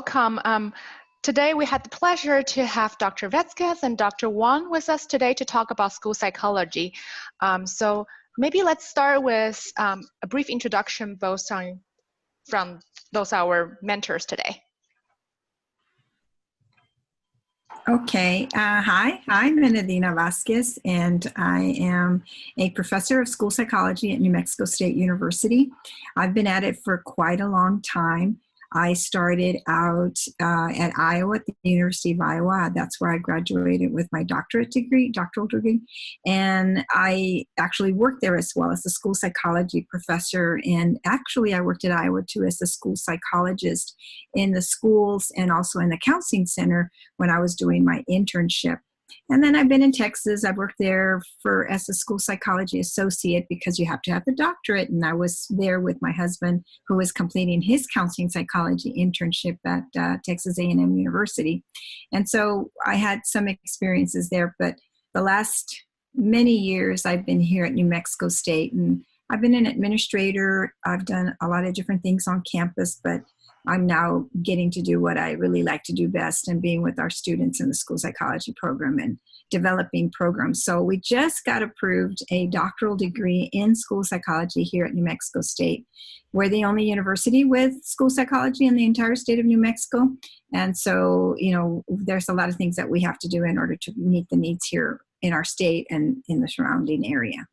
welcome. Today we had the pleasure to have Dr. Vázquez and Dr. Wang with us today to talk about school psychology. So maybe let's start with a brief introduction from those our mentors today. Okay, hi, I'm Enedina García, and I am a professor of school psychology at New Mexico State University. I've been at it for quite a long time. I started out at Iowa, at the University of Iowa. That's where I graduated with my doctoral degree. And I actually worked there as well as a school psychology professor. And actually, I worked at Iowa too as a school psychologist in the schools and also in the counseling center when I was doing my internship. And then I've been in Texas. I've worked there as a school psychology associate because you have to have the doctorate. And I was there with my husband who was completing his counseling psychology internship at Texas A&M University. And so I had some experiences there, but the last many years I've been here at New Mexico State, and I've been an administrator. I've done a lot of different things on campus, but I'm now getting to do what I really like to do best, and being with our students in the school psychology program and developing programs. So we just got approved a doctoral degree in school psychology here at New Mexico State. We're the only university with school psychology in the entire state of New Mexico. And so, you know, there's a lot of things that we have to do in order to meet the needs here in our state and in the surrounding area.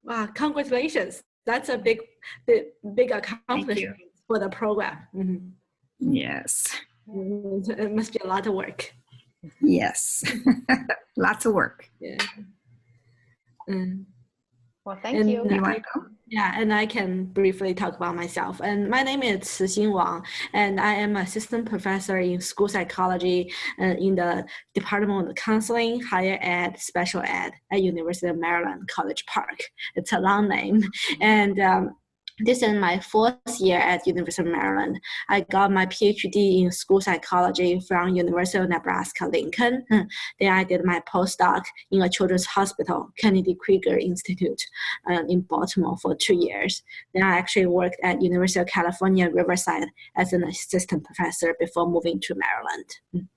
Wow, congratulations. That's a big accomplishment for the program. Mm-hmm. Yes. It must be a lot of work. Yes. Lots of work. Yeah. Well, thank you. You want to go? Yeah, and I can briefly talk about myself. And my name is Xin Wang, and I am assistant professor in school psychology in the Department of Counseling, Higher Ed, Special Ed at University of Maryland, College Park. It's a long name. And this is my 4th year at University of Maryland. I got my PhD in school psychology from University of Nebraska-Lincoln. Then I did my postdoc in a children's hospital, Kennedy Krieger Institute in Baltimore for 2 years. Then I actually worked at University of California, Riverside as an assistant professor before moving to Maryland.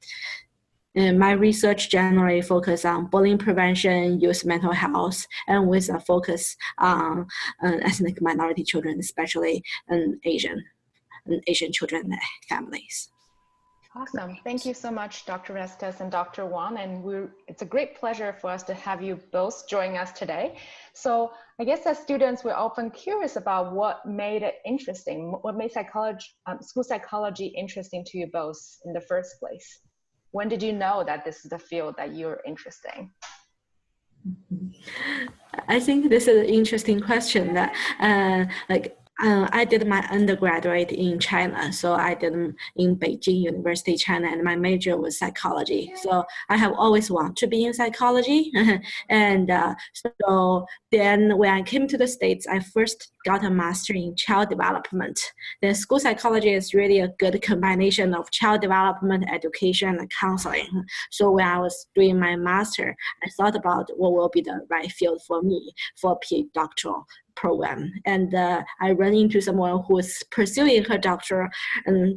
And my research generally focuses on bullying prevention, youth mental health, and with a focus on ethnic minority children, especially Asian children and families. Awesome. Thank you so much, Dr. Vázquez and Dr. Wang. And it's a great pleasure for us to have you both join us today. So I guess as students, we're often curious about what made it interesting, what made school psychology interesting to you both in the first place. When did you know that this is the field that you're interested in? I think this is an interesting question. That I did my undergraduate in China, so I did in Beijing University, China, and my major was psychology. So I have always wanted to be in psychology. And so then when I came to the States, I first got a master in child development. Then school psychology is really a good combination of child development, education, and counseling. So when I was doing my master, I thought about what will be the right field for me for a PhD doctoral program. And I ran into someone who was pursuing her doctoral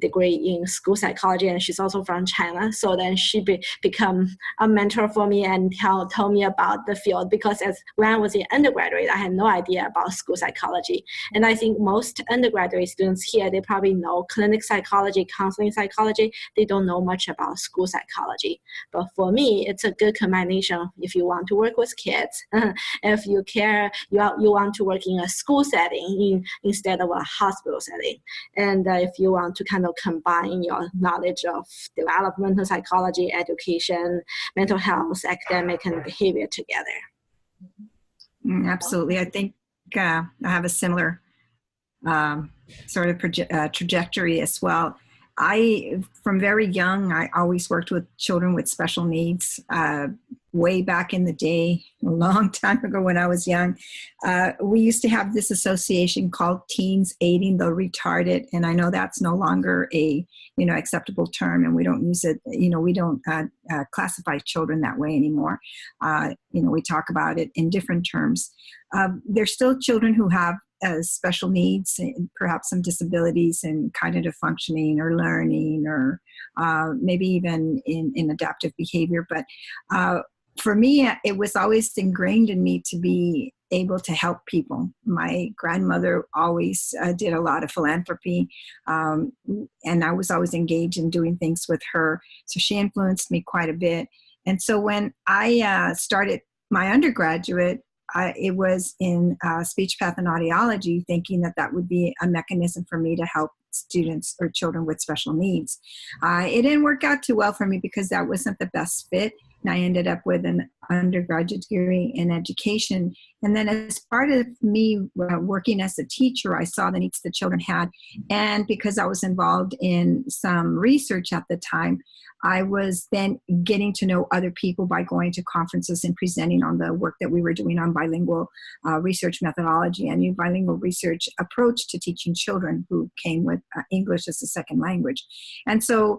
degree in school psychology, and she's also from China. So then she became a mentor for me and told me about the field, because when I was an undergraduate, I had no idea about school psychology. And I think most undergraduate students here, they probably know clinical psychology, counseling psychology. They don't know much about school psychology. But for me, it's a good combination if you want to work with kids, if you care, you want to work in a school setting instead of a hospital setting. And if you want to kind of combine your knowledge of developmental psychology, education, mental health, academic, and behavior together. Absolutely. I think I have a similar sort of trajectory as well. From very young, I always worked with children with special needs. Way back in the day, a long time ago when I was young, we used to have this association called Teens Aiding the Retarded, and I know that's no longer a acceptable term, and we don't use it. We don't classify children that way anymore. We talk about it in different terms. There's still children who have special needs, and perhaps some disabilities in cognitive functioning or learning, or maybe even in adaptive behavior. But for me, it was always ingrained in me to be able to help people. My grandmother always did a lot of philanthropy, and I was always engaged in doing things with her. So she influenced me quite a bit. And so when I started my undergraduate, it was in speech path and audiology, thinking that that would be a mechanism for me to help students or children with special needs. It didn't work out too well for me because that wasn't the best fit. And I ended up with an undergraduate degree in education. And then as part of me working as a teacher, I saw the needs the children had. And because I was involved in some research at the time, I was then getting to know other people by going to conferences and presenting on the work that we were doing on bilingual research methodology and new bilingual research approach to teaching children who came with English as a second language. And so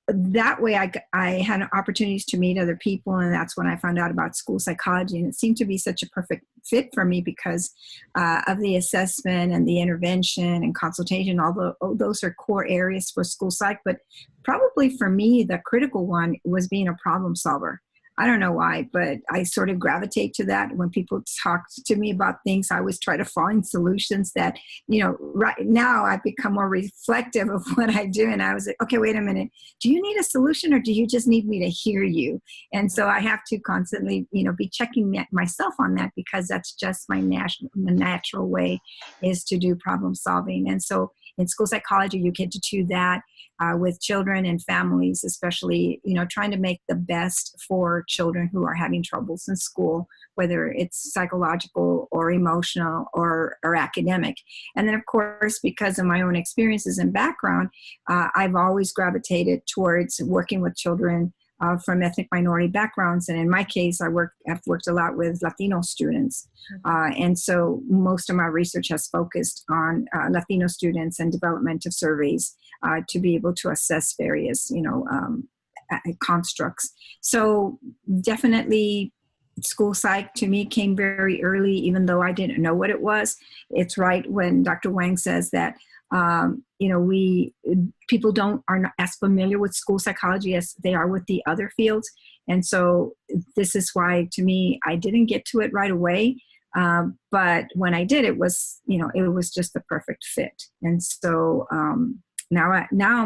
that way I had opportunities to meet other people, and that's when I found out about school psychology. And it seemed to be such a perfect fit for me because of the assessment and the intervention and consultation, although those are core areas for school psych. But probably for me, the critical one was being a problem solver. I don't know why, but I sort of gravitate to that. When people talk to me about things, I always try to find solutions that, right now I've become more reflective of what I do. And I was like, okay, wait a minute. Do you need a solution or do you just need me to hear you? And so I have to constantly, be checking myself on that, because that's just my natural way is to do problem solving. And so in school psychology, you get to do that with children and families, especially, trying to make the best for children who are having troubles in school, whether it's psychological or emotional or academic. And then, of course, because of my own experiences and background, I've always gravitated towards working with children from ethnic minority backgrounds. And in my case, I've worked a lot with Latino students. And so most of my research has focused on Latino students and development of surveys to be able to assess various, constructs. So definitely school psych to me came very early, even though I didn't know what it was. It's right when Dr. Wang says that people are not as familiar with school psychology as they are with the other fields. And so this is why, to me, I didn't get to it right away. But when I did, it was just the perfect fit. And so now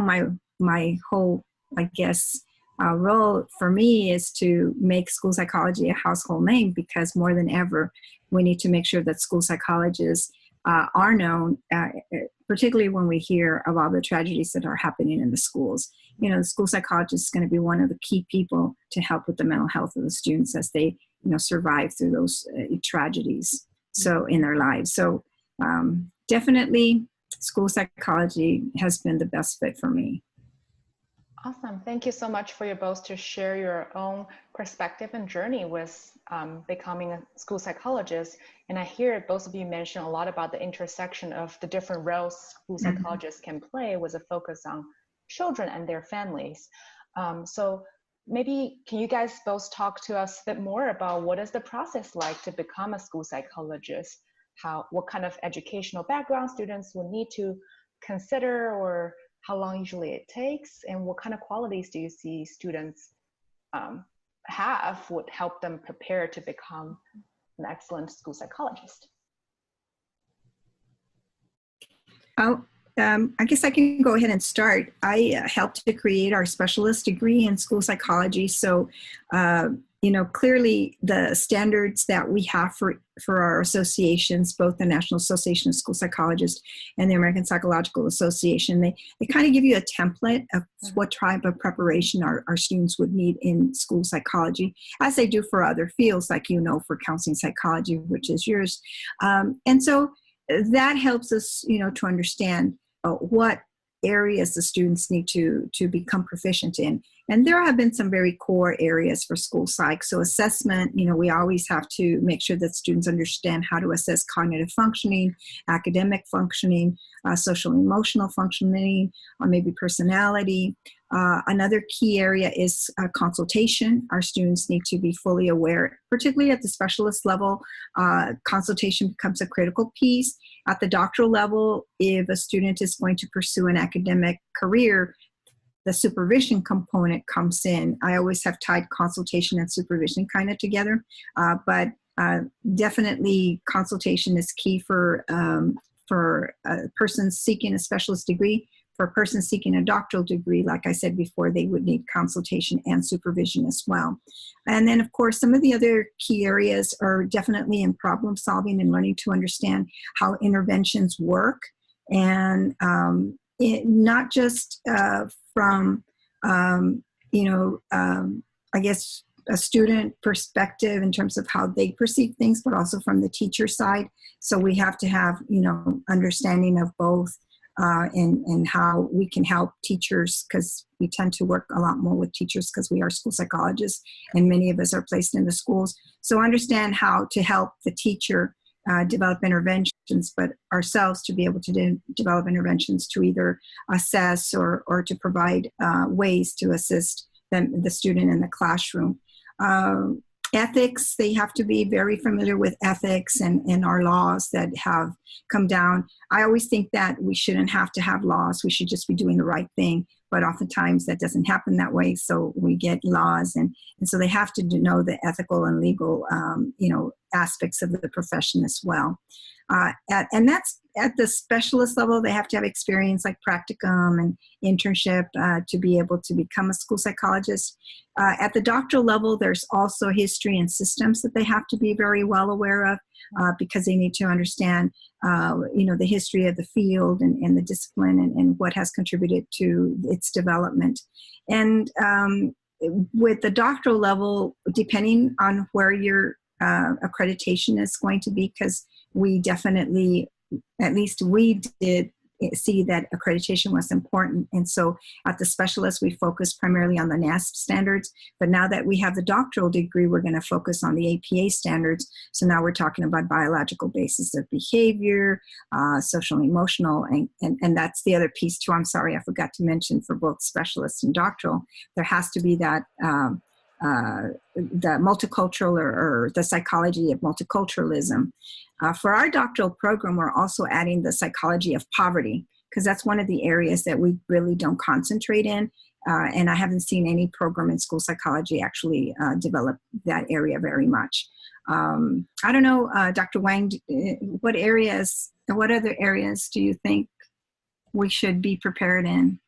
my whole, I guess, role for me is to make school psychology a household name, because more than ever, we need to make sure that school psychologists are known, particularly when we hear of all the tragedies that are happening in the schools. The school psychologist is going to be one of the key people to help with the mental health of the students as they, survive through those tragedies in their lives. So definitely school psychology has been the best fit for me. Awesome. Thank you so much for you both to share your own perspective and journey with becoming a school psychologist. And I hear both of you mention a lot about the intersection of the different roles school psychologists can play with a focus on children and their families. So maybe can you guys both talk to us a bit more about what is the process like to become a school psychologist? What kind of educational background students will need to consider, or how long usually it takes, and what kind of qualities do you see students have would help them prepare to become an excellent school psychologist? I guess I can go ahead and start. I helped to create our specialist degree in school psychology. So, clearly the standards that we have for our associations, both the National Association of School Psychologists and the American Psychological Association, they kind of give you a template of what type of preparation our students would need in school psychology, as they do for other fields, like, for counseling psychology, which is yours. And so that helps us, to understand what areas the students need to become proficient in. And there have been some very core areas for school psych. So assessment, we always have to make sure that students understand how to assess cognitive functioning, academic functioning, social emotional functioning, or maybe personality. Another key area is consultation. Our students need to be fully aware, particularly at the specialist level. Consultation becomes a critical piece. At the doctoral level, if a student is going to pursue an academic career, the supervision component comes in. I always have tied consultation and supervision kind of together, but definitely consultation is key for a person seeking a specialist degree. For a person seeking a doctoral degree, like I said before, they would need consultation and supervision as well. And then, of course, some of the other key areas are definitely in problem solving and learning to understand how interventions work, and not just from, I guess, a student perspective in terms of how they perceive things, but also from the teacher side. So we have to have, understanding of both. And how we can help teachers, because we tend to work a lot more with teachers because we are school psychologists and many of us are placed in the schools. So understand how to help the teacher develop interventions, but ourselves to be able to develop interventions to either assess or to provide ways to assist the student in the classroom. Ethics, they have to be very familiar with ethics and our laws that have come down. I always think that we shouldn't have to have laws. We should just be doing the right thing. But oftentimes that doesn't happen that way. So we get laws. And so they have to know the ethical and legal, aspects of the profession as well. And that's at the specialist level. They have to have experience like practicum and internship to be able to become a school psychologist. At the doctoral level, there's also history and systems that they have to be very well aware of because they need to understand, the history of the field and the discipline and what has contributed to its development. And with the doctoral level, depending on where your accreditation is going to be, because we definitely, at least we did see that accreditation was important. And so at the specialist, we focus primarily on the NASP standards. But now that we have the doctoral degree, we're going to focus on the APA standards. So now we're talking about biological basis of behavior, social, emotional, and that's the other piece too. I'm sorry, I forgot to mention for both specialists and doctoral, there has to be that the multicultural or the psychology of multiculturalism. For our doctoral program, we're also adding the psychology of poverty, because that's one of the areas that we really don't concentrate in. And I haven't seen any program in school psychology actually develop that area very much. I don't know, Dr. Wang, what other areas do you think we should be prepared in?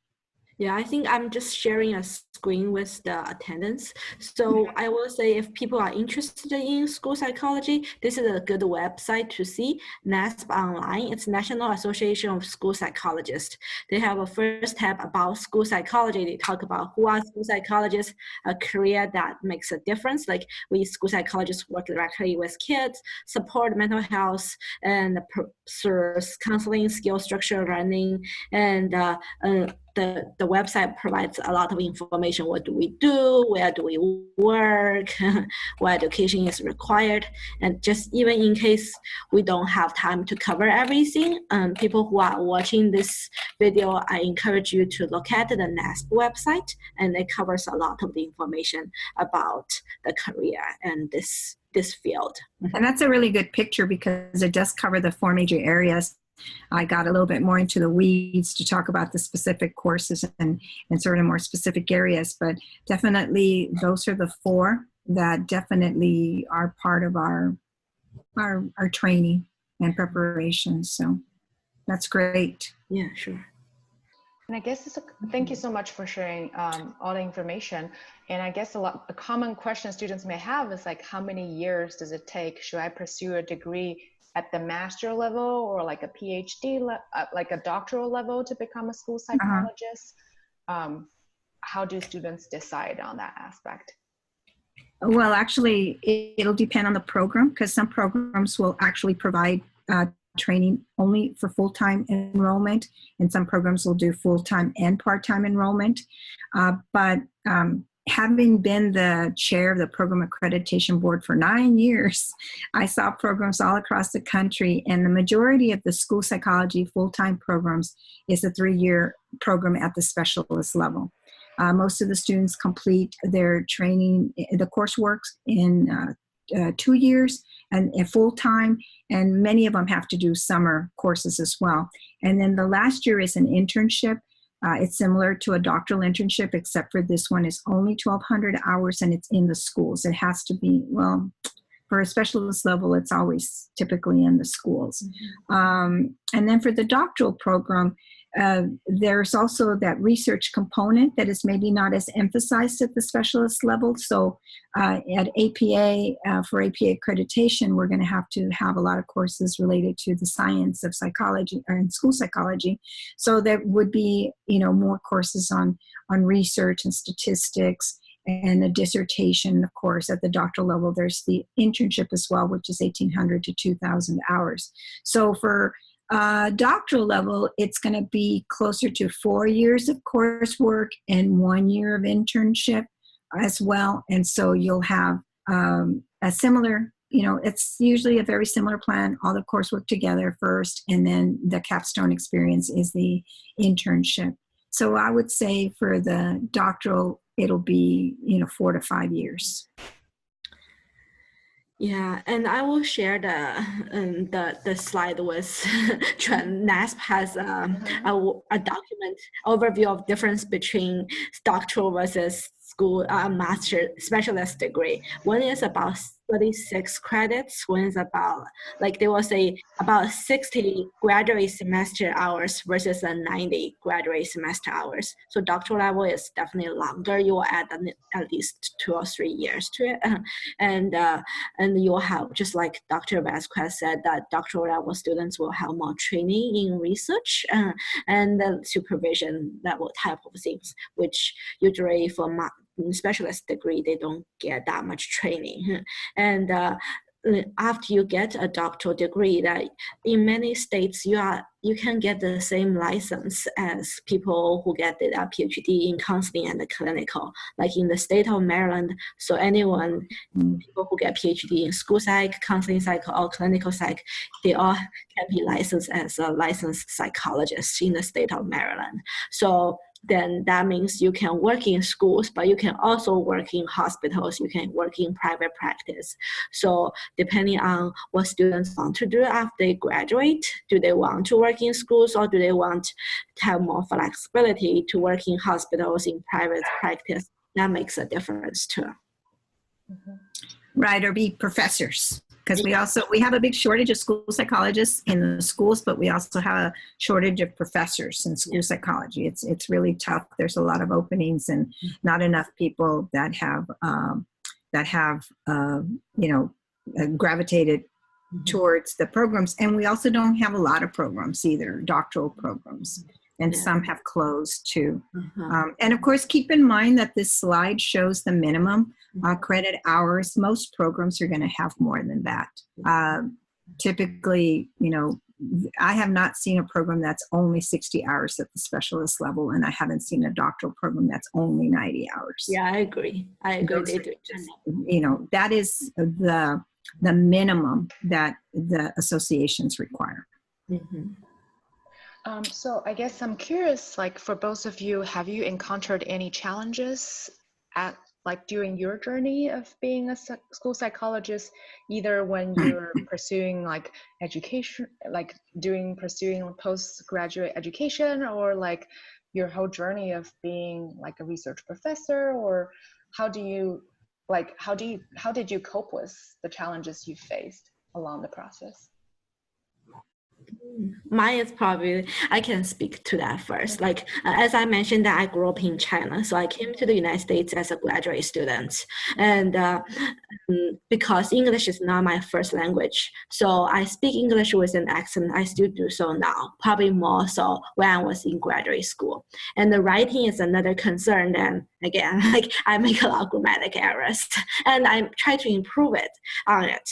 Yeah, I think I'm just sharing a screen with the attendance. So I will say if people are interested in school psychology, this is a good website to see, NASP Online. It's National Association of School Psychologists. They have a first tab about school psychology. They talk about who are school psychologists, a career that makes a difference. Like we school psychologists work directly with kids, support mental health, and counseling, skill structure learning, and the website provides a lot of information. What do we do? Where do we work? What education is required? And just even in case we don't have time to cover everything, people who are watching this video, I encourage you to look at the NASP website, and it covers a lot of the information about the career and this field. And that's a really good picture because it does cover the 4 major areas. I got a little bit more into the weeds to talk about the specific courses and sort of more specific areas, but definitely those are the 4 that definitely are part of our training and preparation. So that's great. Yeah, sure. And I guess thank you so much for sharing all the information. And I guess a common question students may have is like, how many years does it take? Should I pursue a degree at the master level or like a PhD, like a doctoral level to become a school psychologist? How do students decide on that aspect? Well, actually, it'll depend on the program, because some programs will actually provide training only for full-time enrollment, and some programs will do full-time and part-time enrollment. But having been the chair of the Program Accreditation Board for 9 years, I saw programs all across the country, and the majority of the school psychology full-time programs is a 3-year program at the specialist level. Most of the students complete their training, the coursework in 2 years and full-time, and many of them have to do summer courses as well. And then the last year is an internship. It's similar to a doctoral internship, except for this one is only 1,200 hours and it's in the schools. It has to be, well, for a specialist level, it's always typically in the schools. And then for the doctoral program, there's also that research component that is maybe not as emphasized at the specialist level. So at APA, for APA accreditation, we're going to have a lot of courses related to the science of psychology or in school psychology. So there would be, more courses on research and statistics and a dissertation. Of course, at the doctoral level, there's the internship as well, which is 1,800 to 2,000 hours. So for doctoral level, it's going to be closer to 4 years of coursework and 1 year of internship as well. And so you'll have a similar, it's usually a very similar plan, all the coursework together first, and then the capstone experience is the internship. So I would say for the doctoral, it'll be, 4 to 5 years. Yeah, and I will share the slide with Chun. NASP has a document overview of difference between doctoral versus school master specialist degree. One is about 36 credits. One is about, they will say, about 60 graduate semester hours versus 90 graduate semester hours. So doctoral level is definitely longer. You will add at least 2 or 3 years to it. And you will have, just like Dr. Vázquez said, that doctoral level students will have more training in research and supervision, level type of things, which usually for specialist degree, they don't get that much training. And after you get a doctoral degree, that in many states you can get the same license as people who get a PhD in counseling and clinical, like in the state of Maryland. So anyone, people who get PhD in school psych, counseling psych, or clinical psych, they all can be licensed as a licensed psychologist in the state of Maryland. So then that means you can work in schools, but you can also work in hospitals, you can work in private practice. So depending on what students want to do after they graduate, do they want to work in schools or do they want to have more flexibility to work in hospitals, in private practice? That makes a difference too. Right, or be professors. Because we have a big shortage of school psychologists in the schools, but we also have a shortage of professors in school psychology. It's really tough. There's a lot of openings and not enough people that have gravitated towards the programs. And we also don't have a lot of programs either, doctoral programs. And some have closed too. And of course, keep in mind that this slide shows the minimum credit hours. Most programs are going to have more than that. Typically, I have not seen a program that's only 60 hours at the specialist level, and I haven't seen a doctoral program that's only 90 hours. Yeah, I agree. That is the minimum that the associations require. So I guess I'm curious, for both of you, have you encountered any challenges during your journey of being a school psychologist, either when you're pursuing education, pursuing postgraduate education, or your whole journey of being a research professor, or how did you cope with the challenges you faced along the process? Mine is probably, I can speak to that first. As I mentioned, that I grew up in China, so I came to the United States as a graduate student, and because English is not my first language, so I speak English with an accent. I still do so now, probably more so when I was in graduate school. And the writing is another concern. And again, I make a lot of grammatical errors, and I try to improve on it.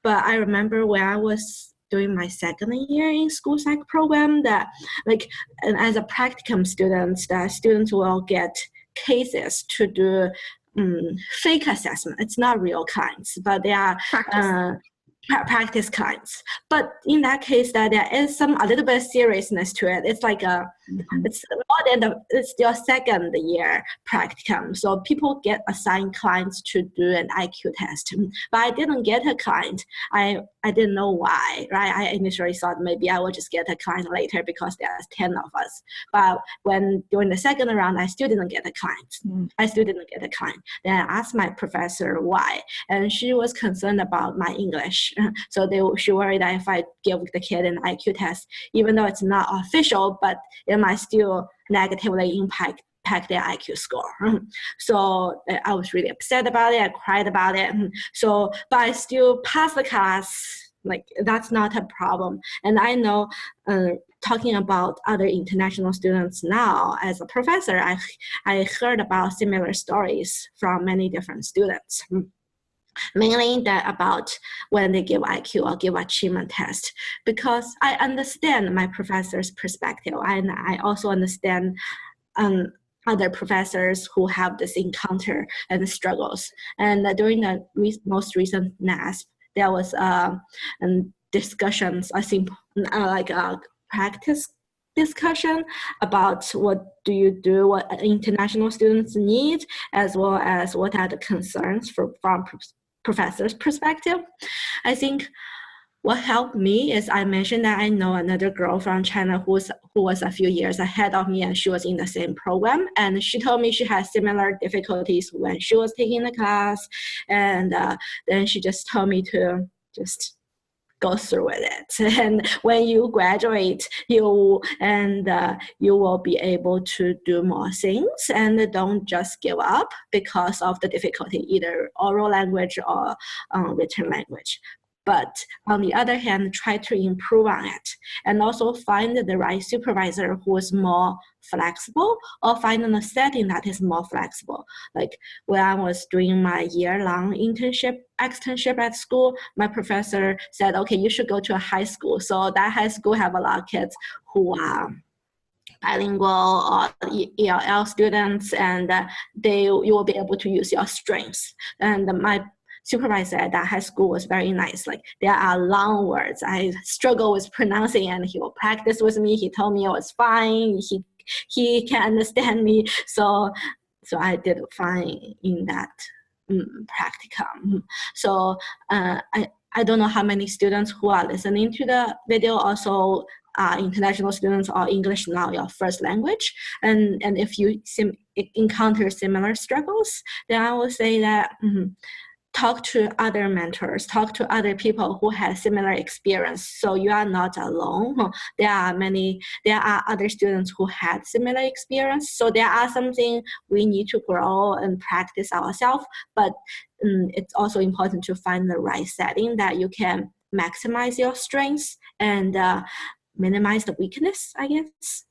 But I remember when I was during my second year in school psych program that and as a practicum student, that students will get cases to do fake assessment. It's not real kinds, but they are practice kinds. But in that case, that there is a little bit of seriousness to it. It's like it's more than it's your second year practicum. So people get assigned clients to do an IQ test. But I didn't get a client. I didn't know why, right? I initially thought maybe I will just get a client later because there's 10 of us. But when during the second round, I still didn't get a client. I still didn't get a client. Then I asked my professor why, and she was concerned about my English. So she worried that if I give the kid an IQ test, even though it's not official, but it might still negatively impact their IQ score. So I was really upset about it. I cried about it. So, but I still passed the class. Like, that's not a problem. And I know, talking about other international students now, as a professor, I heard about similar stories from many different students. Mainly that about when they give IQ or give achievement test, because I understand my professor's perspective, and I also understand other professors who have this encounter and struggles. And during the most recent NASP, there was discussions, I think, like a practice discussion about what do you do, what international students need, as well as what are the concerns from professor's perspective. I think what helped me is I mentioned that I know another girl from China who was a few years ahead of me, and she was in the same program. And she told me she had similar difficulties when she was taking the class. And then she just told me to just go through with it. And when you graduate, you will be able to do more things, and don't just give up because of the difficulty, either oral language or written language. But on the other hand, try to improve on it, and also find the right supervisor who is more flexible, or find a setting that is more flexible. Like when I was doing my year-long externship at school, my professor said, okay, you should go to a high school. So that high school have a lot of kids who are bilingual or ELL students, and you will be able to use your strengths. And my supervisor at that high school was very nice. Like, there are long words I struggle with pronouncing, and he will practice with me. He told me it was fine. He can understand me. So I did fine in that practicum. So I don't know how many students who are listening to the video also international students or English now your first language. And if you encounter similar struggles, then I would say that talk to other mentors, talk to other people who have similar experience. So you are not alone. There are other students who had similar experience. So there are something we need to grow and practice ourselves, but it's also important to find the right setting that you can maximize your strengths and minimize the weakness, I guess.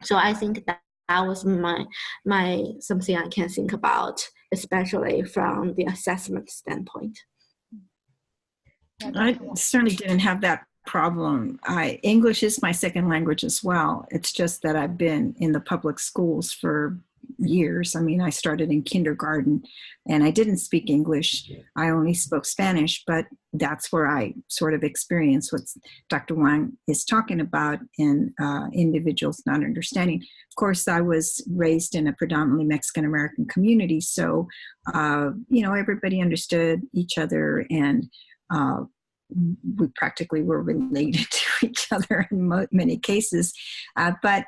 So I think that was my something I can think about, especially from the assessment standpoint. I certainly didn't have that problem. English is my second language as well. It's just that I've been in the public schools for years. I mean, I started in kindergarten and I didn't speak English. I only spoke Spanish, but that's where I sort of experienced what Dr. Wang is talking about in individuals not understanding. Of course, I was raised in a predominantly Mexican-American community, so, everybody understood each other, and we practically were related to each other in many cases. But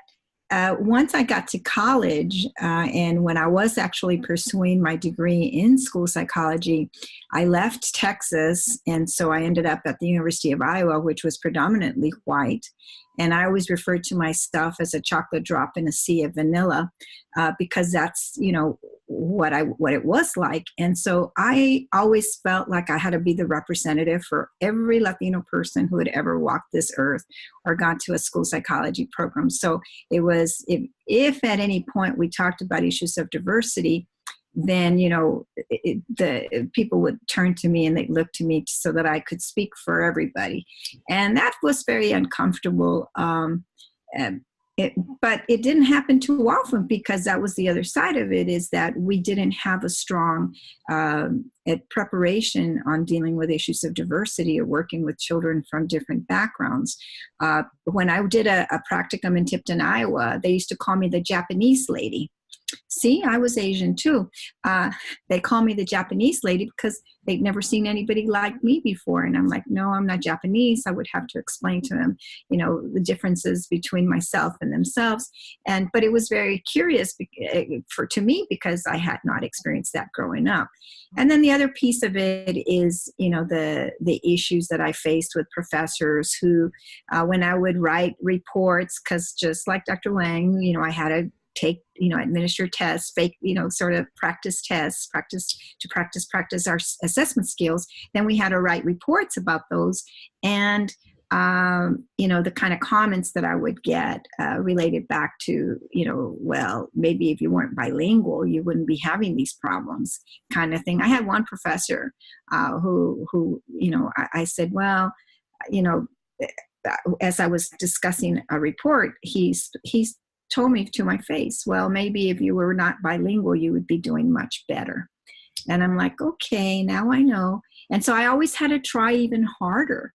once I got to college, and when I was actually pursuing my degree in school psychology, I left Texas, and so I ended up at the University of Iowa, which was predominantly white. And I always referred to myself as a chocolate drop in a sea of vanilla, because that's, what it was like. And so I always felt like I had to be the representative for every Latino person who had ever walked this earth or gone to a school psychology program. So it was, if at any point we talked about issues of diversity, then, the people would turn to me and they'd look to me so that I could speak for everybody. And that was very uncomfortable. But it didn't happen too often, because that was the other side of it, is that we didn't have a strong preparation on dealing with issues of diversity or working with children from different backgrounds. When I did a practicum in Tipton, Iowa, they used to call me the Japanese lady. See, I was Asian too. They call me the Japanese lady because they'd never seen anybody like me before. And I'm like, no, I'm not Japanese. I would have to explain to them, the differences between myself and themselves. But it was very curious to me, because I had not experienced that growing up. And then the other piece of it is, the issues that I faced with professors who, when I would write reports, because just like Dr. Wang, I had to take, administer tests, sort of practice tests, practice our assessment skills. Then we had to write reports about those. And, the kind of comments that I would get related back to, well, maybe if you weren't bilingual, you wouldn't be having these problems, kind of thing. I had one professor who I said, well, as I was discussing a report, he's told me to my face, well, maybe if you were not bilingual, you would be doing much better. And I'm like, okay, now I know. And so I always had to try even harder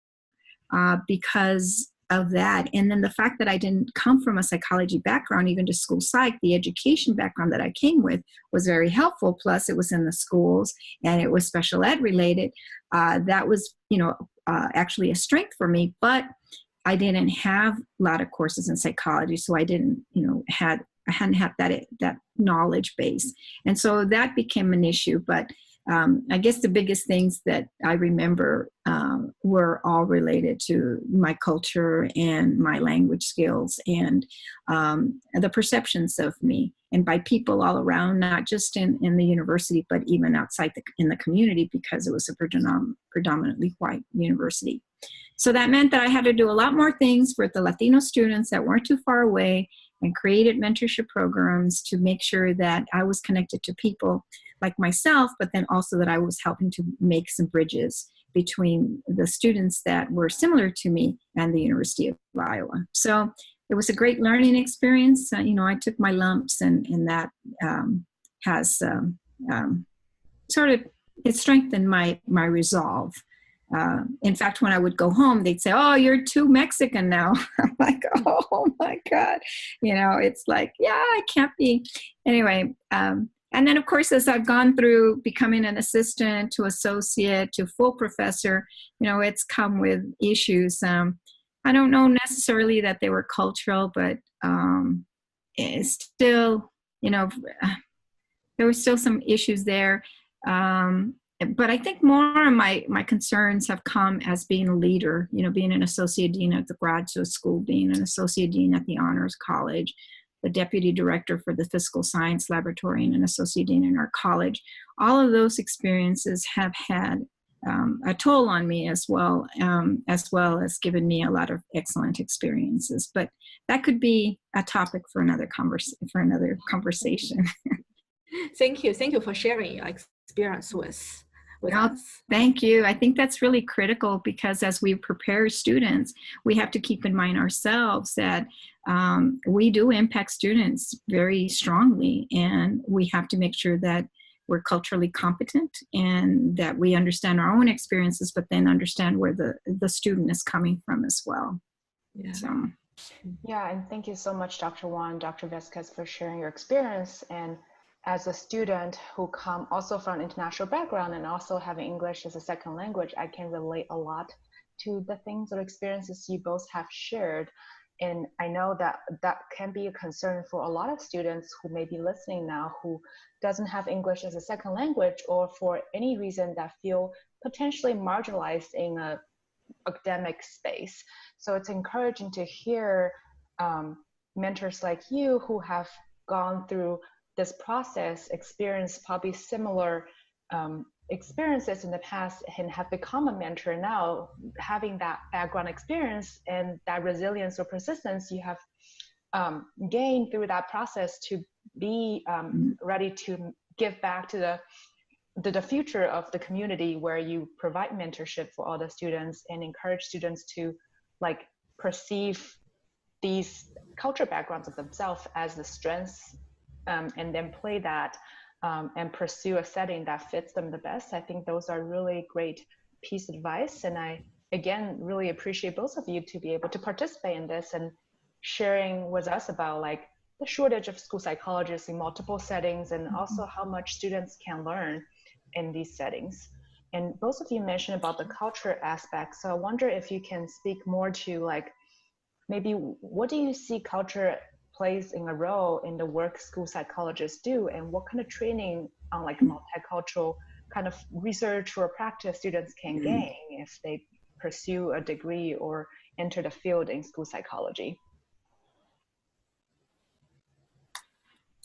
because of that. And then the fact that I didn't come from a psychology background, even to school psych, the education background that I came with was very helpful. Plus it was in the schools and it was special ed related. That was, actually a strength for me. But I didn't have a lot of courses in psychology, so I didn't, I hadn't had that knowledge base. And so that became an issue. But I guess the biggest things that I remember were all related to my culture and my language skills and the perceptions of me, and by people all around, not just in the university, but even outside in the community, because it was a predominantly white university. So that meant that I had to do a lot more things with the Latino students that weren't too far away, and created mentorship programs to make sure that I was connected to people like myself, but then also that I was helping to make some bridges between the students that were similar to me and the University of Iowa. So it was a great learning experience. I took my lumps, and that has it strengthened my resolve. In fact, when I would go home, they'd say, oh, you're too Mexican now. I'm like, oh my God. It's like, yeah, I can't be. Anyway, and then of course, as I've gone through becoming an assistant to associate to full professor, it's come with issues. I don't know necessarily that they were cultural, but it's still, there were still some issues there. But I think more of my concerns have come as being a leader, being an associate dean at the graduate school, being an associate dean at the honors college, the deputy director for the physical science laboratory, and an associate dean in our college. All of those experiences have had a toll on me as well as given me a lot of excellent experiences. But that could be a topic for another conversation. Thank you for sharing your experience with us. Thank you. I think that's really critical, because as we prepare students, we have to keep in mind ourselves that we do impact students very strongly, and we have to make sure that we're culturally competent and that we understand our own experiences, but then understand where the student is coming from as well. Yeah. So. Yeah, and thank you so much, Dr. Wang, Dr. Vázquez, for sharing your experience. And as a student who come also from an international background and also having English as a second language, I can relate a lot to the things or experiences you both have shared. And I know that that can be a concern for a lot of students who may be listening now who doesn't have English as a second language, or for any reason that feel potentially marginalized in a academic space. So it's encouraging to hear mentors like you who have gone through this process, experienced probably similar experiences in the past, and have become a mentor now, having that background experience and that resilience or persistence you have gained through that process to be ready to give back to the future of the community, where you provide mentorship for all the students and encourage students to like perceive these cultural backgrounds of themselves as the strengths, and then play that and pursue a setting that fits them the best. I think those are really great piece of advice. And I, again, really appreciate both of you to be able to participate in this and sharing with us about like the shortage of school psychologists in multiple settings, and also how much students can learn in these settings. And both of you mentioned about the culture aspect. So I wonder if you can speak more to like, maybe what do you see culture plays in a role in the work school psychologists do, and what kind of training on like multicultural kind of research or practice students can gain if they pursue a degree or enter the field in school psychology?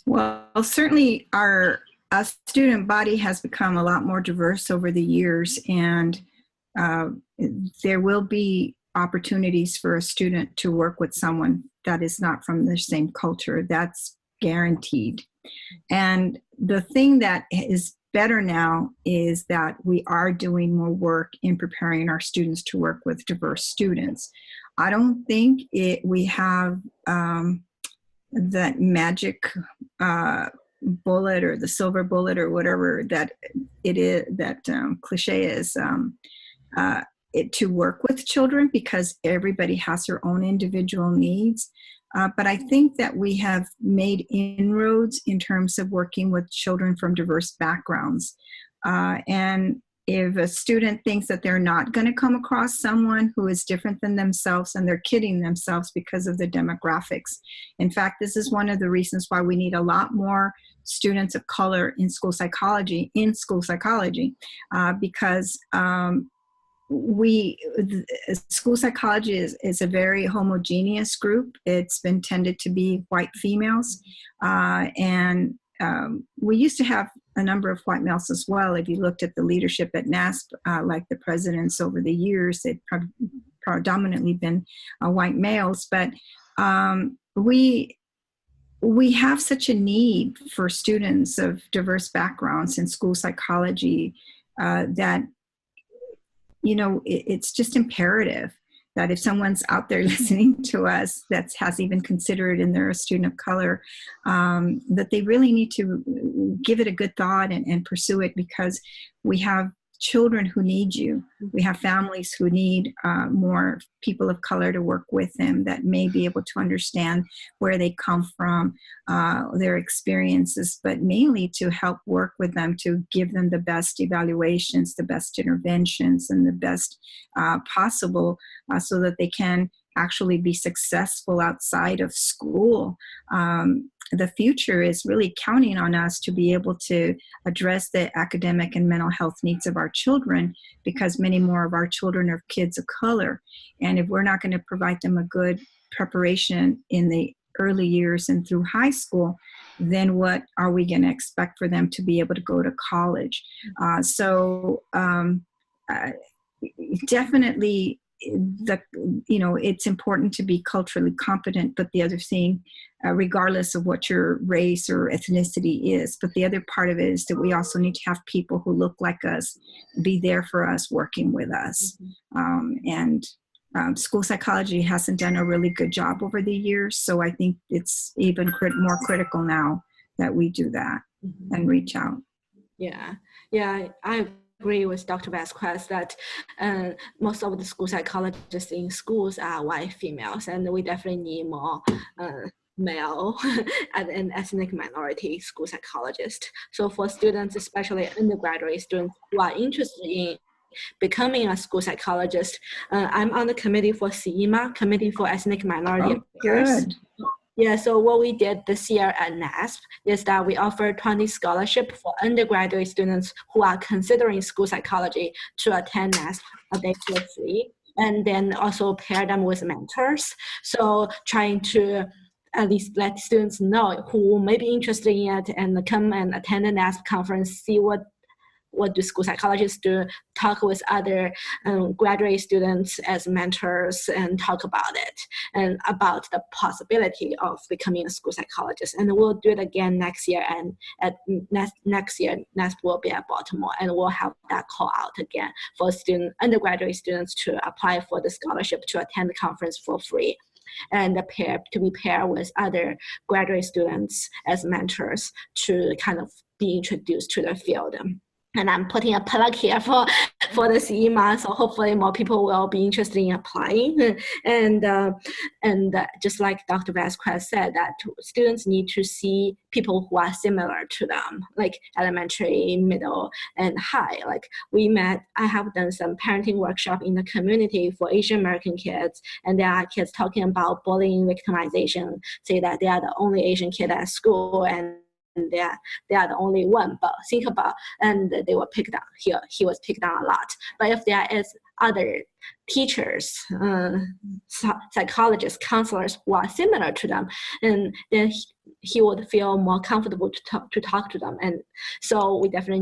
Well, certainly our student body has become a lot more diverse over the years, and there will be opportunities for a student to work with someone that is not from the same culture. That's guaranteed. And the thing that is better now is that we are doing more work in preparing our students to work with diverse students. I don't think we have that magic bullet or the silver bullet or whatever that it is, that cliche is, to work with children, because everybody has their own individual needs. But I think that we have made inroads in terms of working with children from diverse backgrounds. And if a student thinks that they're not going to come across someone who is different than themselves, and they're kidding themselves because of the demographics. In fact, this is one of the reasons why we need a lot more students of color in school psychology, because school psychology is a very homogeneous group. It's been tended to be white females, and we used to have a number of white males as well. If you looked at the leadership at NASP, like the presidents over the years, they've predominantly been white males. But we have such a need for students of diverse backgrounds in school psychology that, you know, it's just imperative that if someone's out there listening to us that has even considered and they're a student of color, that they really need to give it a good thought and pursue it, because we have children who need you. We have families who need more people of color to work with them that may be able to understand where they come from, their experiences, but mainly to help work with them to give them the best evaluations, the best interventions, and the best possible so that they can actually be successful outside of school. The future is really counting on us to be able to address the academic and mental health needs of our children, because many more of our children are kids of color. And if we're not going to provide them a good preparation in the early years and through high school, then what are we going to expect for them to be able to go to college? Definitely, it's important to be culturally competent, but the other thing, regardless of what your race or ethnicity is, but the other part of it is that we also need to have people who look like us be there for us, working with us. School psychology hasn't done a really good job over the years, so I think it's even more critical now that we do that and reach out. Yeah, I agree with Dr. Vázquez that most of the school psychologists in schools are white females, and we definitely need more male and ethnic minority school psychologists. So for students, especially undergraduate students who are interested in becoming a school psychologist, I'm on the committee for CIMA, Committee for Ethnic Minority Affairs. Good. Yeah, so what we did this year at NASP is that we offered 20 scholarships for undergraduate students who are considering school psychology to attend NASP a day for free, and then also pair them with mentors. So trying to at least let students know who may be interested in it and come and attend the NASP conference, see what what do school psychologists do? Talk with other graduate students as mentors and talk about it and about the possibility of becoming a school psychologist. And we'll do it again next year, and next will be at Baltimore, and we'll have that call out again for undergraduate students to apply for the scholarship to attend the conference for free, and to be paired with other graduate students as mentors to kind of be introduced to the field. And I'm putting a plug here for the CEMA, so hopefully more people will be interested in applying. And just like Dr. Vázquez said, that students need to see people who are similar to them, like elementary, middle, and high. Like I have done some parenting workshop in the community for Asian American kids, and there are kids talking about bullying, victimization, say that they are the only Asian kid at school, and they are the only one, but think about, and they were picked on. He was picked on a lot. But if there is other teachers, psychologists, counselors who are similar to them, and then he would feel more comfortable to talk to them. And so we definitely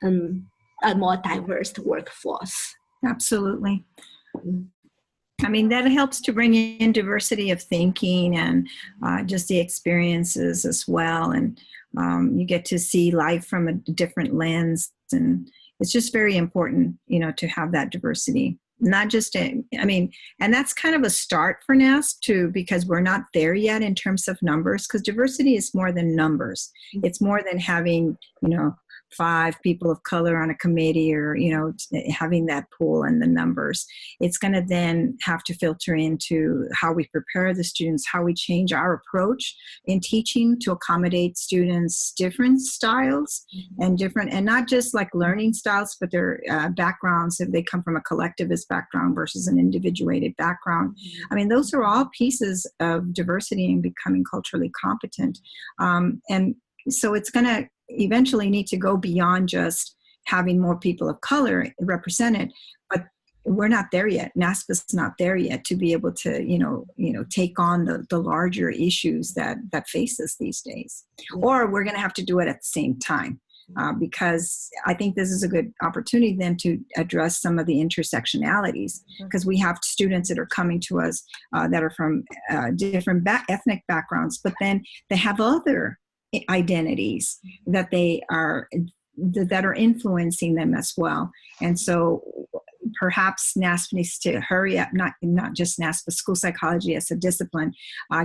need a more diverse workforce. Absolutely. I mean, that helps to bring in diversity of thinking and just the experiences as well. And you get to see life from a different lens. And it's just very important, to have that diversity. Not just, and that's kind of a start for NASP too, because we're not there yet in terms of numbers, because diversity is more than numbers. It's more than having, 5 people of color on a committee, or, having that pool and the numbers. It's going to then have to filter into how we prepare the students, how we change our approach in teaching to accommodate students' different styles and not just like learning styles, but their backgrounds, if they come from a collectivist background versus an individuated background. I mean, those are all pieces of diversity and becoming culturally competent. And so it's going to eventually need to go beyond just having more people of color represented, but we're not there yet. NASP is not there yet to be able to, take on the larger issues that face us these days. Or we're going to have to do it at the same time, because I think this is a good opportunity then to address some of the intersectionalities, because we have students that are coming to us that are from different ethnic backgrounds, but then they have other identities that are influencing them as well. And so perhaps NASP needs to hurry up, not just NASP, but school psychology as a discipline,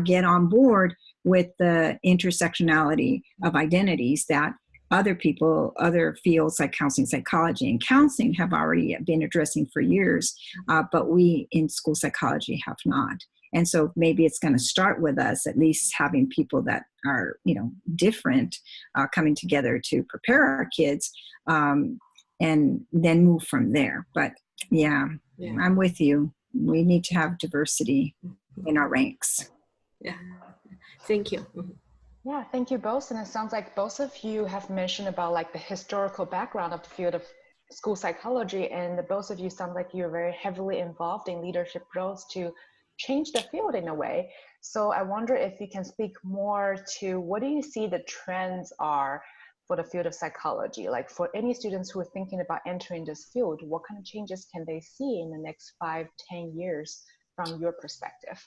get on board with the intersectionality of identities that other fields like counseling psychology and counseling have already been addressing for years, but we in school psychology have not. And so maybe it's going to start with us at least having people that are, different, coming together to prepare our kids, and then move from there. But yeah, I'm with you. We need to have diversity in our ranks. Yeah, thank you. Yeah, thank you both. And it sounds like both of you have mentioned about like the historical background of the field of school psychology, and both of you sound like you're very heavily involved in leadership roles to change the field in a way. So I wonder if you can speak more to what do you see the trends are for the field of psychology? Like for any students who are thinking about entering this field, what kind of changes can they see in the next 5-10 years from your perspective?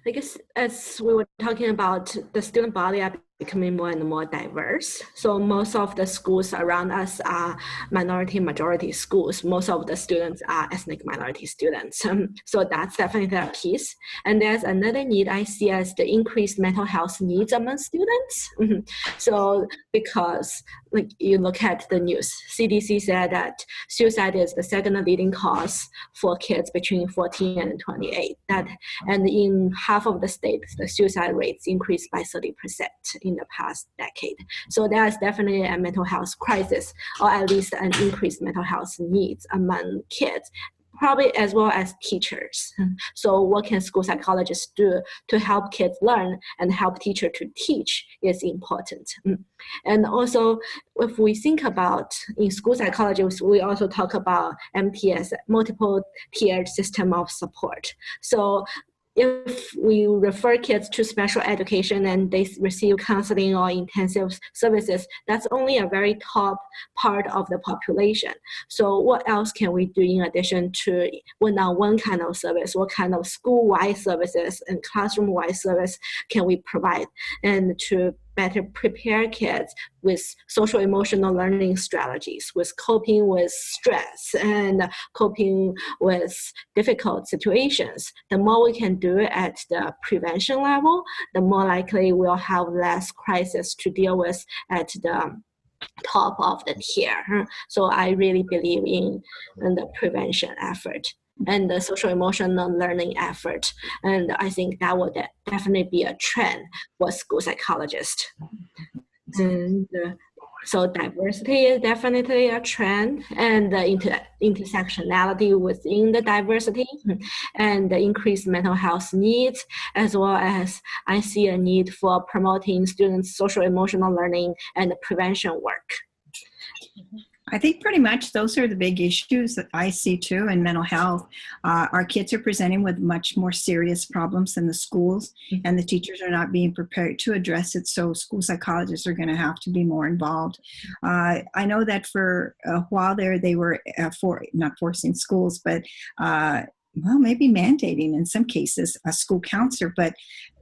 I guess as we were talking about, the student body are becoming more and more diverse. So most of the schools around us are minority-majority schools. Most of the students are ethnic minority students. So that's definitely a piece. And there's another need I see as the increased mental health needs among students. So because like you look at the news, CDC said that suicide is the second leading cause for kids between 14 and 28. And in half of the states, the suicide rates increased by 30% in the past decade. So there is definitely a mental health crisis, or at least an increased mental health needs among kids, probably as well as teachers. So what can school psychologists do to help kids learn and help teachers to teach is important. And also, if we think about in school psychology, we also talk about MTS, multiple tiered system of support. So if we refer kids to special education and they receive counseling or intensive services, that's only a very top part of the population. So what else can we do in addition to one-on-one kind of service? What kind of school-wide services and classroom-wide service can we provide, and to better prepare kids with social emotional learning strategies, with coping with stress and coping with difficult situations? The more we can do at the prevention level, the more likely we'll have less crisis to deal with at the top of the tier. So I really believe in the prevention effort and the social emotional learning effort. And I think that would definitely be a trend for school psychologists. And so diversity is definitely a trend, and the intersectionality within the diversity, and the increased mental health needs, as well as I see a need for promoting students' social emotional learning and prevention work. I think pretty much those are the big issues that I see too in mental health. Our kids are presenting with much more serious problems in the schools, and the teachers are not being prepared to address it. So school psychologists are going to have to be more involved. I know that for a while there, they were not forcing schools, but well, maybe mandating in some cases a school counselor, but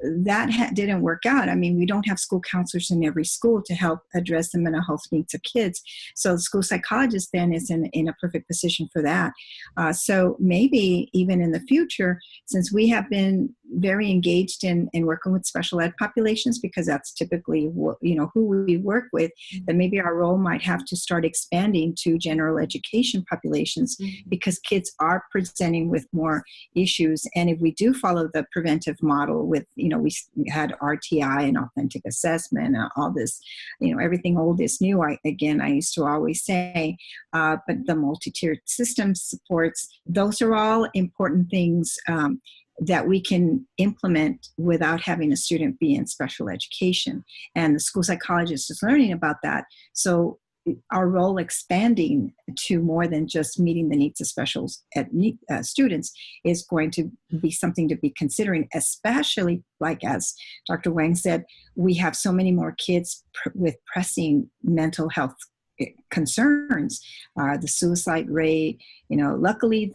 that didn't work out. I mean, we don't have school counselors in every school to help address the mental health needs of kids. So the school psychologist then is in a perfect position for that. So maybe even in the future, since we have been very engaged in working with special ed populations, because that's typically who we work with, then maybe our role might have to start expanding to general education populations, because kids are presenting with more issues. And if we do follow the preventive model with, we had RTI and authentic assessment, all this, everything old is new. I used to always say, but the multi-tiered system supports, those are all important things that we can implement without having a student be in special education. And the school psychologist is learning about that. So our role expanding to more than just meeting the needs of special ed students is going to be something to be considering, especially like as Dr. Wang said, we have so many more kids with pressing mental health concerns, the suicide rate, luckily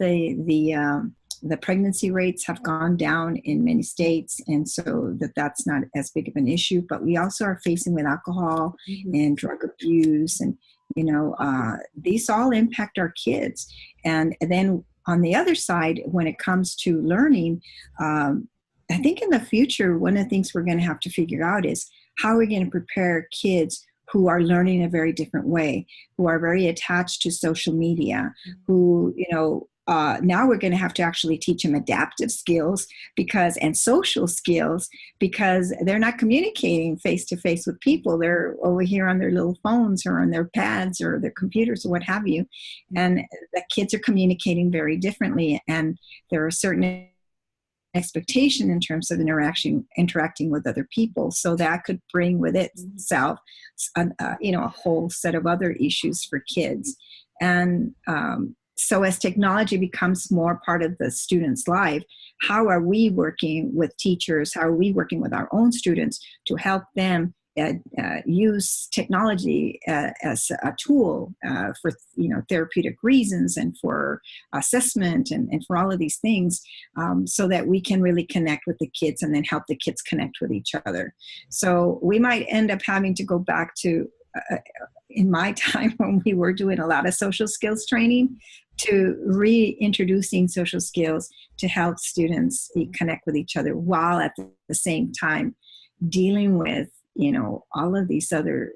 the pregnancy rates have gone down in many states, and so that's not as big of an issue. But we also are facing with alcohol and drug abuse, and these all impact our kids. And then on the other side, when it comes to learning, I think in the future, one of the things we're going to have to figure out is how we're going to prepare kids who are learning a very different way, who are very attached to social media, who, now we're going to have to actually teach them adaptive skills and social skills, because they're not communicating face to face with people. They're over here on their little phones or on their pads or their computers or what have you. And the kids are communicating very differently. And there are certain expectation in terms of interacting with other people. So that could bring with itself, a whole set of other issues for kids. And, so as technology becomes more part of the student's life, how are we working with teachers? How are we working with our own students to help them use technology as a tool for therapeutic reasons and for assessment and for all of these things, so that we can really connect with the kids and then help the kids connect with each other. So we might end up having to go back to in my time when we were doing a lot of social skills training, to reintroducing social skills to help students connect with each other, while at the same time dealing with, all of these other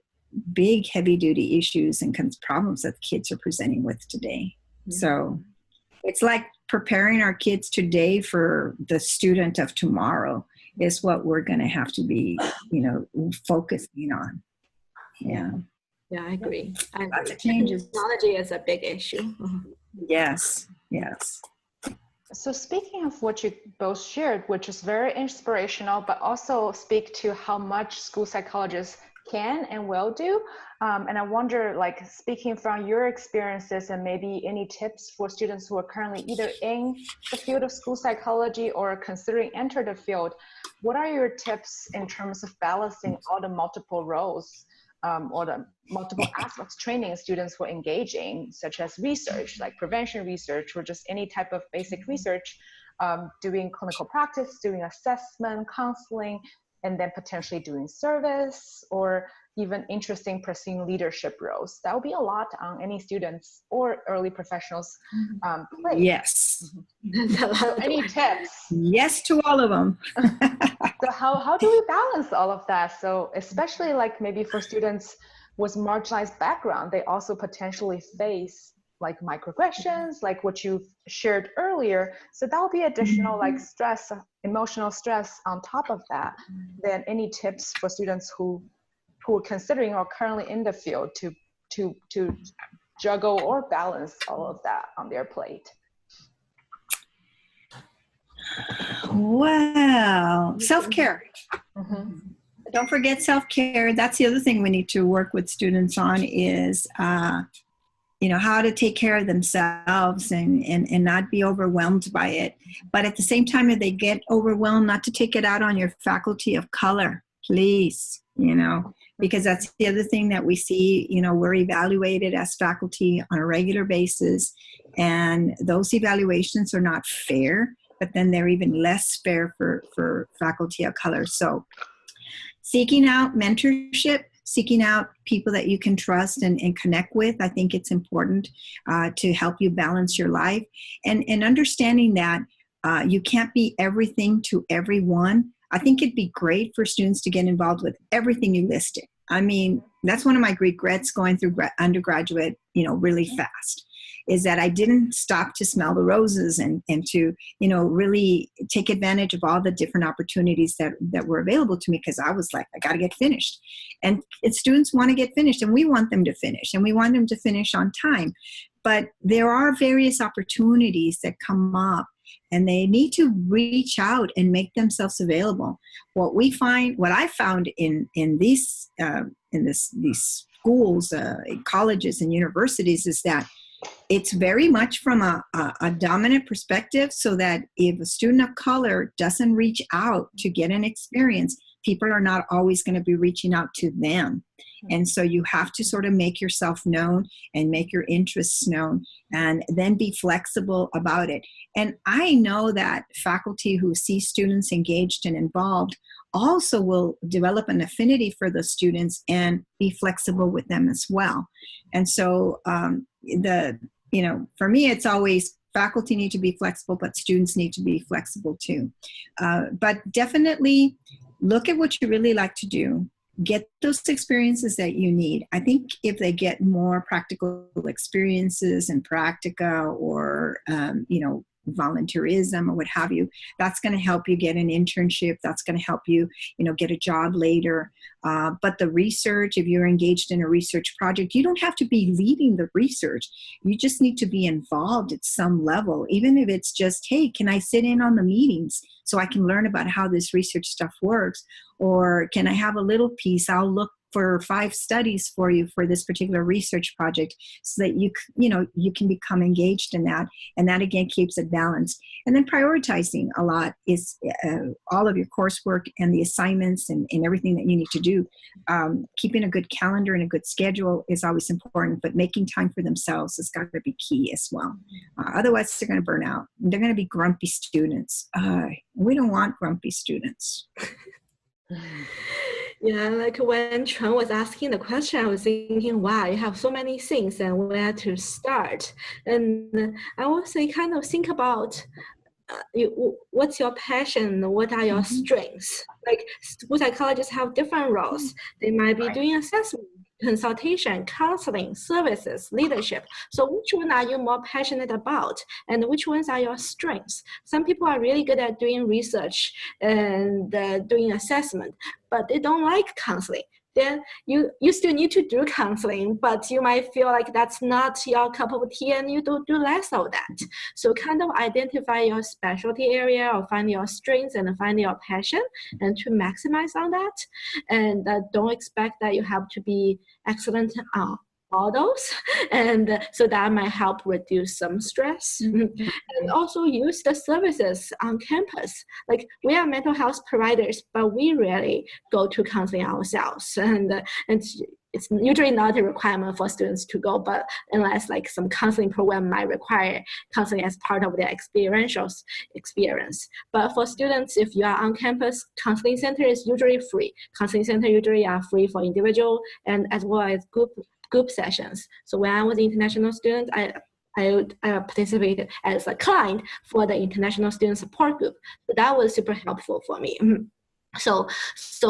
big heavy duty issues and problems that kids are presenting with today. So it's like preparing our kids today for the student of tomorrow is what we're going to have to be, focusing on. Yeah. Yeah, I agree. Lots of changes. Technology is a big issue. Yes. So speaking of what you both shared, which is very inspirational, but also speak to how much school psychologists can and will do. And I wonder, like, speaking from your experiences and maybe any tips for students who are currently either in the field of school psychology or considering enter the field, what are your tips in terms of balancing all the multiple roles or the multiple aspects training students were engaging, such as research, like prevention research, or just any type of basic research, doing clinical practice, doing assessment, counseling, and then potentially doing service, or even interesting pursuing leadership roles. That would be a lot on any students or early professionals' plate. Yes. So any tips? Yes to all of them. So how do we balance all of that? So especially like maybe for students with marginalized background, they also potentially face like microaggressions, like what you shared earlier. So that will be additional like stress, emotional stress on top of that. Then any tips for students who are considering or currently in the field to juggle or balance all of that on their plate? Well, self-care. Don't forget self-care. That's the other thing we need to work with students on is, how to take care of themselves and not be overwhelmed by it. But at the same time, if they get overwhelmed, not to take it out on your faculty of color, please, because that's the other thing that we see, we're evaluated as faculty on a regular basis, and those evaluations are not fair, but then they're even less fair for faculty of color. So seeking out mentorship, seeking out people that you can trust and connect with, I think it's important to help you balance your life. And understanding that you can't be everything to everyone. I think it'd be great for students to get involved with everything you listed. I mean, that's one of my regrets going through undergraduate, really fast, is that I didn't stop to smell the roses and to, really take advantage of all the different opportunities that were available to me, because I was like, I got to get finished. And students want to get finished, and we want them to finish, and we want them to finish on time. But there are various opportunities that come up, and they need to reach out and make themselves available. What I found in these schools, colleges and universities, is that it's very much from a dominant perspective, so that if a student of color doesn't reach out to get an experience, people are not always going to be reaching out to them. And so you have to sort of make yourself known and make your interests known, and then be flexible about it. And I know that faculty who see students engaged and involved also will develop an affinity for the students and be flexible with them as well. And so for me, it's always faculty need to be flexible, but students need to be flexible too. But definitely look at what you really like to do. Get those experiences that you need. I think if they get more practical experiences in practica or, volunteerism or what have you, that's going to help you get an internship. That's going to help you, get a job later. But the research, if you're engaged in a research project, you don't have to be leading the research. You just need to be involved at some level, even if it's just, hey, can I sit in on the meetings so I can learn about how this research stuff works? Or can I have a little piece? I'll look for 5 studies for you for this particular research project, so that you can become engaged in that. And that again keeps it balanced. And then prioritizing a lot is all of your coursework and the assignments and everything that you need to do. Keeping a good calendar and a good schedule is always important, but making time for themselves has got to be key as well. Otherwise they're going to burn out. They're going to be grumpy students. We don't want grumpy students. Yeah, like when Chun was asking the question, I was thinking, wow, you have so many things and where to start. And I also kind of think about what's your passion? What are your strengths? Like school psychologists have different roles. They might be doing assessment, consultation, counseling, services, leadership. So which one are you more passionate about? And which ones are your strengths? Some people are really good at doing research and doing assessment, but they don't like counseling. then you still need to do counseling, but you might feel like that's not your cup of tea and you do less of that. So kind of identify your specialty area or find your strengths and find your passion and to maximize on that. And don't expect that you have to be excellent models, and so that might help reduce some stress. And also use the services on campus. Like we are mental health providers, but we rarely go to counseling ourselves, and it's usually not a requirement for students to go, but unless like some counseling program might require counseling as part of their experiential experience. But for students, if you are on campus, counseling center is usually free. Counseling center usually are free for individual and as well as group sessions. So when I was an international student, I participated as a client for the international student support group. So that was super helpful for me. So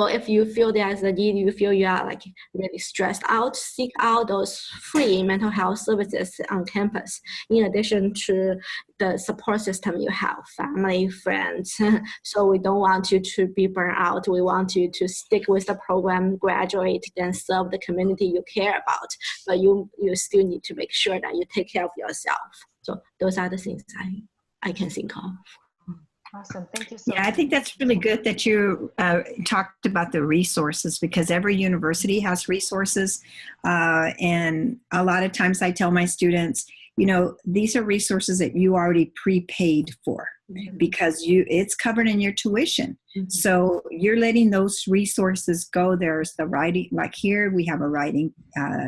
if you feel there's a need, you feel you are like really stressed out, seek out those free mental health services on campus, in addition to the support system you have, family, friends. So we don't want you to be burned out. We want you to stick with the program, graduate, then serve the community you care about. But you still need to make sure that you take care of yourself. So those are the things I can think of. Awesome. Thank you so much. Yeah, I think that's really good that you talked about the resources, because every university has resources. And a lot of times I tell my students, you know, these are resources that you already prepaid for because it's covered in your tuition. So you're letting those resources go. There's the writing, like here we have a writing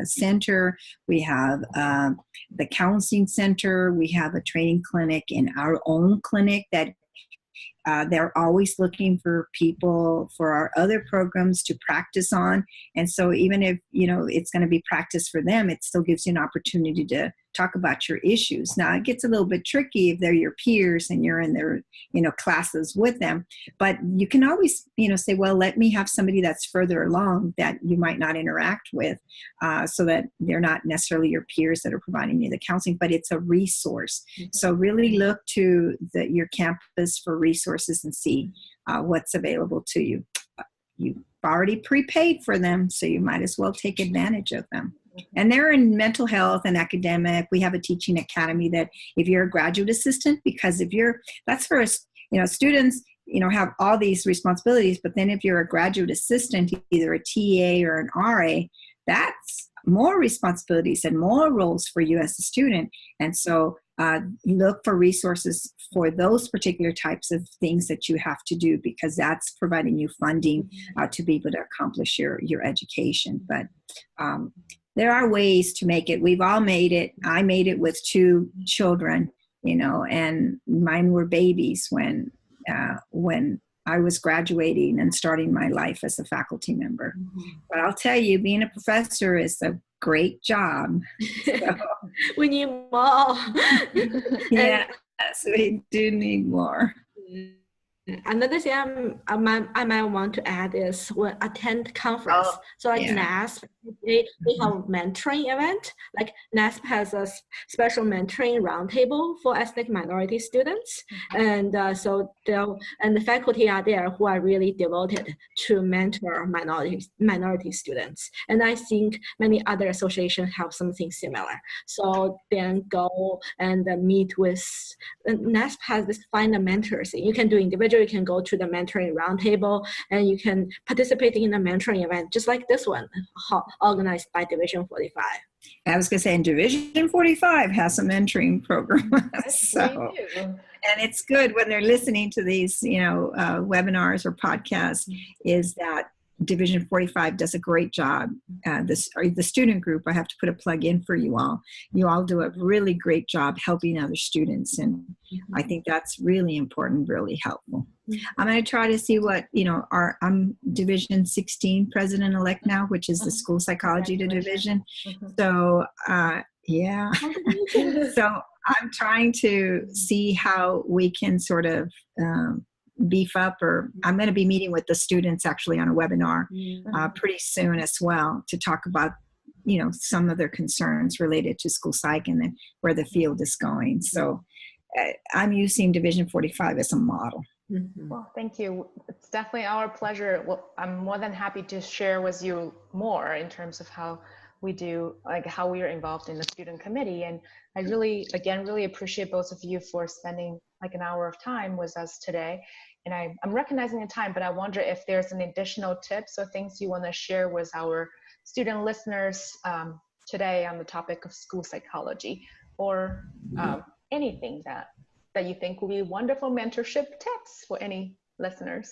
center. We have the counseling center. We have a training clinic in our own clinic that they're always looking for people for our other programs to practice on. And so even if, you know, it's going to be practice for them, it still gives you an opportunity to talk about your issues. Now, it gets a little bit tricky if they're your peers and you're in their, you know, classes with them. But you can always, you know, say, well, let me have somebody that's further along that you might not interact with, so that they're not necessarily your peers that are providing you the counseling, but it's a resource. So really look to your campus for resources and see what's available to you. You've already prepaid for them, so you might as well take advantage of them. And they're in mental health and academic. We have a teaching academy that if you're a graduate assistant, because that's for us, you know, students, you know, have all these responsibilities, but then if you're a graduate assistant, either a TA or an RA, that's more responsibilities and more roles for you as a student. And so look for resources for those particular types of things that you have to do, because that's providing you funding to be able to accomplish your education. But there are ways to make it. We've all made it. I made it with 2 children, you know, and mine were babies when I was graduating and starting my life as a faculty member. But I'll tell you, being a professor is a great job. So, we need more. Yes, we do need more. Another thing I might want to add is when attend conference. So like NASP, they have mentoring event. Like NASP has a special mentoring roundtable for ethnic minority students, and so the faculty are there who are really devoted to mentor minority students. And I think many other associations have something similar. So then go and meet with NASP has this find a mentor thing. You can do individual. You can go to the mentoring roundtable and you can participate in a mentoring event just like this one, organized by Div45. I was going to say, and Div45 has a mentoring program. So, and it's good when they're listening to these, you know, webinars or podcasts, is that Div45 does a great job. The student group, I have to put a plug in for you all. You all do a really great job helping other students, and I think that's really important, really helpful. I'm going to try to see what, you know, I'm Division 16 president-elect now, which is the school psychology division. So, yeah. So I'm trying to see how we can sort of beef up, or I'm going to be meeting with the students actually on a webinar pretty soon as well to talk about, you know, some of their concerns related to school psych and then where the field is going. So I'm using Division 45 as a model. Mm-hmm. Well, thank you. It's definitely our pleasure. Well, I'm more than happy to share with you more in terms of how we do, like how we are involved in the student committee. And I really, again, really appreciate both of you for spending like an hour of time with us today. And I'm recognizing the time, but I wonder if there's an additional tips or things you want to share with our student listeners today on the topic of school psychology, or anything that you think will be wonderful mentorship tips for any listeners.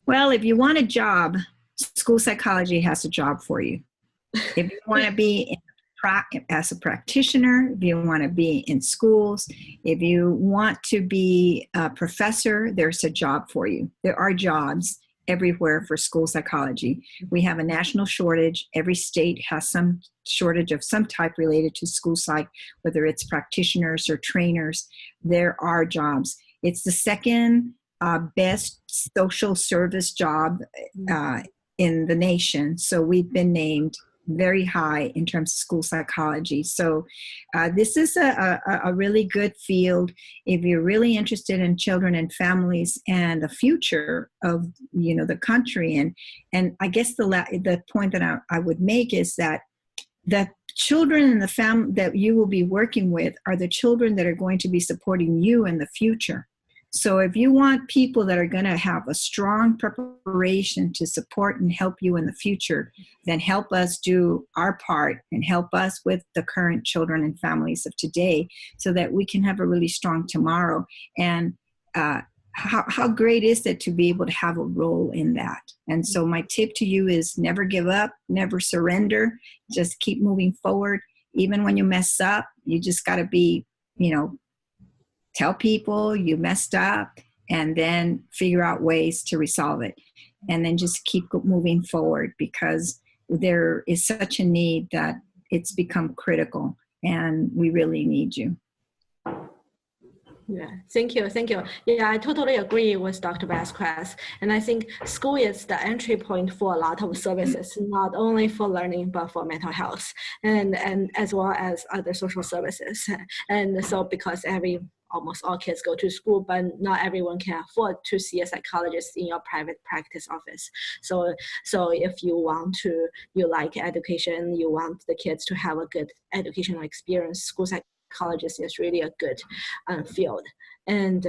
Well, if you want a job, school psychology has a job for you. If you want to be as a practitioner, if you want to be in schools, if you want to be a professor, there's a job for you. There are jobs everywhere for school psychology. We have a national shortage. Every state has some shortage of some type related to school psych, whether it's practitioners or trainers. There are jobs. It's the second best social service job in the nation. So we've been named very high in terms of school psychology. So this is a really good field if you're really interested in children and families and the future of, you know, the country. And I guess the point that I would make is that the children and the family that you will be working with are the children that are going to be supporting you in the future. So if you want people that are going to have a strong preparation to support and help you in the future, then help us do our part and help us with the current children and families of today so that we can have a really strong tomorrow. And how great is it to be able to have a role in that? And so my tip to you is never give up, never surrender, just keep moving forward. Even when you mess up, you just got to be, you know, tell people you messed up and then figure out ways to resolve it. And then just keep moving forward, because there is such a need that it's become critical and we really need you. Yeah, thank you. Yeah, I totally agree with Dr. Vázquez. And I think school is the entry point for a lot of services, not only for learning, but for mental health and as well as other social services. And so because almost all kids go to school, but not everyone can afford to see a psychologist in your private practice office. So if you like education, you want the kids to have a good educational experience, school psychologist is really a good field. And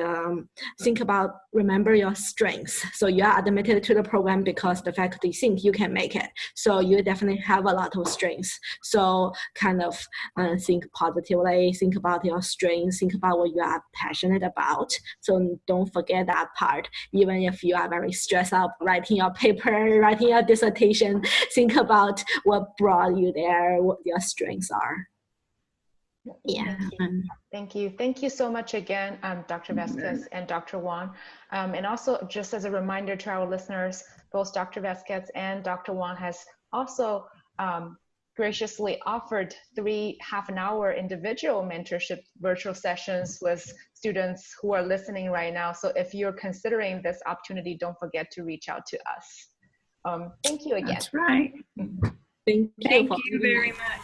remember your strengths. So you are admitted to the program because the faculty think you can make it. So you definitely have a lot of strengths. So kind of think positively, think about your strengths, think about what you are passionate about. So don't forget that part. Even if you are very stressed out writing your paper, writing your dissertation, think about what brought you there, what your strengths are. Yeah. Thank you so much again, Dr. Vázquez and Dr. Wang. And also, just as a reminder to our listeners, both Dr. Vázquez and Dr. Wang has also graciously offered 3 half-an-hour individual mentorship virtual sessions with students who are listening right now. So if you're considering this opportunity, don't forget to reach out to us. Thank you again. That's right. Thank you very much.